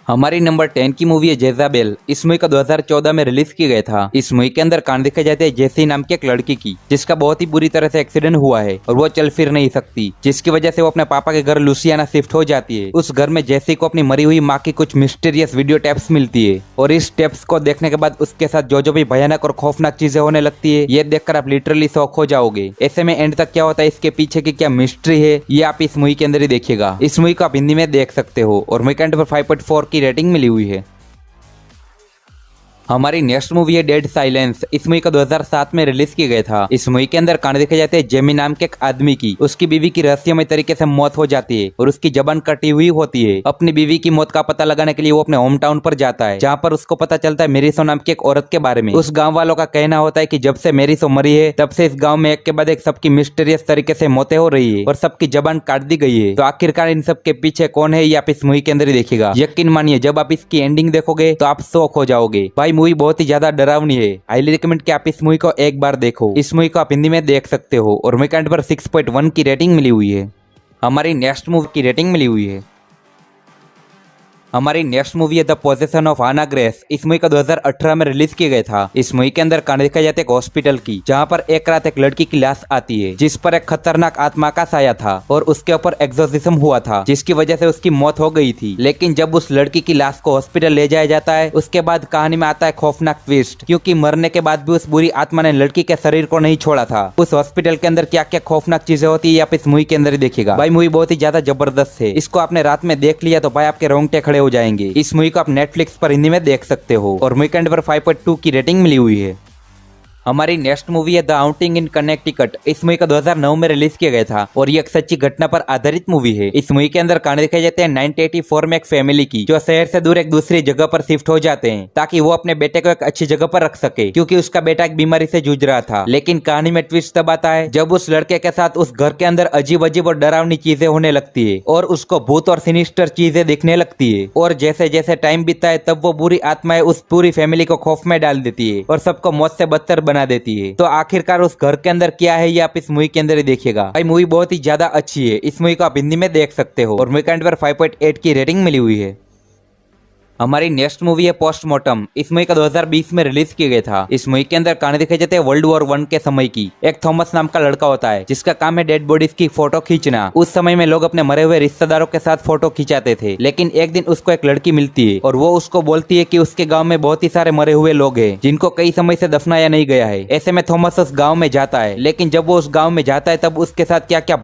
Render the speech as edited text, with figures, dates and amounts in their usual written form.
हमारी नंबर 10 की मूवी है जेजाबेल। इस मूवी का 2014 में रिलीज किया गया था। इस मूवी के अंदर कहानी दिखाई जाती है जेसी नाम की एक लड़की की, जिसका बहुत ही बुरी तरह से एक्सीडेंट हुआ है और वो चल फिर नहीं सकती, जिसकी वजह से वो अपने पापा के घर लुसियाना शिफ्ट हो जाती है। उस घर में जेसी को अपनी मरी हुई माँ की कुछ मिस्टीरियस वीडियो टेप्स मिलती है और इस टेप्स को देखने के बाद उसके साथ जो भी भयानक और खौफनाक चीजें होने लगती है, ये देखकर आप लिटरली शॉक हो जाओगे। ऐसे में एंड तक क्या होता है, इसके पीछे की क्या मिस्ट्री है, ये आप इस मूवी के अंदर ही देखिएगा। इस मूवी को आप हिंदी में देख सकते हो और मूवी के एंड पर 5.4 की रेटिंग मिली हुई है। हमारी नेक्स्ट मूवी है डेड साइलेंस। इस मूवी का 2007 में रिलीज किया गया था। इस मूवी के अंदर कहानी दिखाई जाती है जेमी नाम के एक आदमी की। उसकी बीवी की रहस्यमय तरीके से मौत हो जाती है और उसकी जबान कटी हुई होती है। अपनी बीवी की मौत का पता लगाने के लिए वो अपने होम टाउन पर जाता है, जहाँ पर उसको पता चलता है मेरिसो नाम की एक औरत के बारे में। उस गाँव वालों का कहना होता है कि जब से मेरिसो मरी है तब से इस गाँव में एक के बाद एक सबकी मिस्टीरियस तरीके से मौतें हो रही है और सबकी जबान काट दी गई है। तो आखिरकार इन सब के पीछे कौन है, ये आप इस मूवी के अंदर ही देखिएगा। यकीन मानिए जब आप इसकी एंडिंग देखोगे तो आप शॉक हो जाओगे। भाई मूवी बहुत ही ज्यादा डरावनी है। हाईली रिकमेंड कि आप इस मूवी को एक बार देखो। इस मूवी को आप हिंदी में देख सकते हो और मूवी पर 6.1 की रेटिंग मिली हुई है। हमारी नेक्स्ट मूवी की रेटिंग मिली हुई है। हमारी नेक्स्ट मूवी है द पोजेशन ऑफ आना ग्रेस। इस मूवी का 2018 में रिलीज किया गया था। इस मूवी के अंदर कहानी दिखाई जाती है एक हॉस्पिटल की, जहां पर एक रात एक लड़की की लाश आती है जिस पर एक खतरनाक आत्मा का साया था और उसके ऊपर एक्सोर्सिज्म हुआ था, जिसकी वजह से उसकी मौत हो गई थी। लेकिन जब उस लड़की की लाश को हॉस्पिटल ले जाया जाता है, उसके बाद कहानी में आता है खौफनाक ट्विस्ट, क्योंकि मरने के बाद भी उस बुरी आत्मा ने लड़की के शरीर को नहीं छोड़ा था। उस हॉस्पिटल के अंदर क्या क्या खौफनाक चीजें होती है आप इस मूवी के अंदर ही देखिएगा। भाई मूवी बहुत ही ज्यादा जबरदस्त है। इसको आपने रात में देख लिया तो भाई आपके रोंगटे खड़े हो जाएंगे। इस मूवी को आप नेटफ्लिक्स पर हिंदी में देख सकते हो और मूवी के एंड पर 5.2 की रेटिंग मिली हुई है। हमारी नेक्स्ट मूवी है द आउटिंग इन कनेक्टिकट। इस मूवी का 2009 में रिलीज किया गया था और ये एक सच्ची घटना पर आधारित मूवी है। इस मूवी के अंदर कहानी दिखाई जाती है 1984 में एक फैमिली की, जो शहर से दूर एक दूसरी जगह पर शिफ्ट हो जाते हैं ताकि वो अपने बेटे को एक अच्छी जगह पर रख सके, क्योंकि उसका बेटा एक बीमारी से जूझ रहा था। लेकिन कहानी में ट्विस्ट तब आता है जब उस लड़के के साथ उस घर के अंदर अजीब अजीब और डरावनी चीजें होने लगती है और उसको भूत और सिनिस्टर चीजें दिखने लगती है। और जैसे जैसे टाइम बीतता है तब वो बुरी आत्माएं उस पूरी फैमिली को खौफ में डाल देती है और सबको मौत से बदतर बना देती है। तो आखिरकार उस घर के अंदर क्या है, ये आप इस मूवी के अंदर ही देखिएगा। भाई मूवी बहुत ही ज्यादा अच्छी है। इस मूवी को आप हिंदी में देख सकते हो और मूवी के एंड पर 5.8 की रेटिंग मिली हुई है। हमारी नेक्स्ट मूवी है पोस्टमार्टम। इस मूवी का 2020 में रिलीज किया गया था। इस मूवी के अंदर कहानी दिखाई जाती है वर्ल्ड वॉर 1 के समय की। एक थॉमस नाम का लड़का होता है जिसका काम है डेड बॉडीज की फोटो खींचना। उस समय में लोग अपने मरे हुए रिश्तेदारों के साथ फोटो खिंचाते थे, लेकिन एक दिन उसको एक लड़की मिलती है और वो उसको बोलती है कि उसके गाँव में बहुत ही सारे मरे हुए लोग हैं जिनको कई समय से दफनाया नहीं गया है। ऐसे में थॉमस उस गाँव में जाता है, लेकिन जब वो उस गाँव में जाता है तब उसके साथ क्या क्या